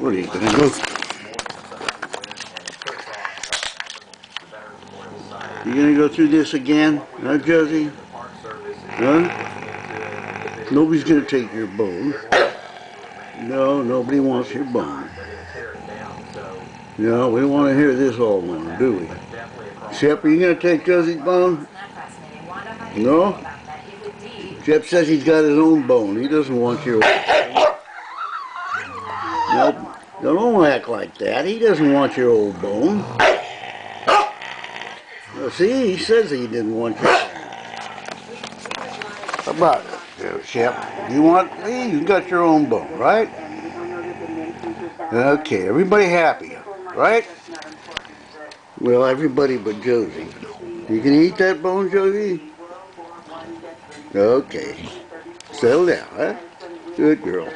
What are you gonna go? You gonna go through this again, huh, Josie? Huh? Nobody's gonna take your bone. No, nobody wants your bone. No, we don't want to hear this all morning, do we? Shep, are you gonna take Josie's bone? No? Shep says he's got his own bone. He doesn't want your. Nope. Don't act like that. He doesn't want your old bone. See, he says he didn't want your bone. How about it, Shep? You got your own bone, right? Okay, everybody happy, right? Well, everybody but Josie. You can eat that bone, Josie? Okay. Settle down, huh? Good girl.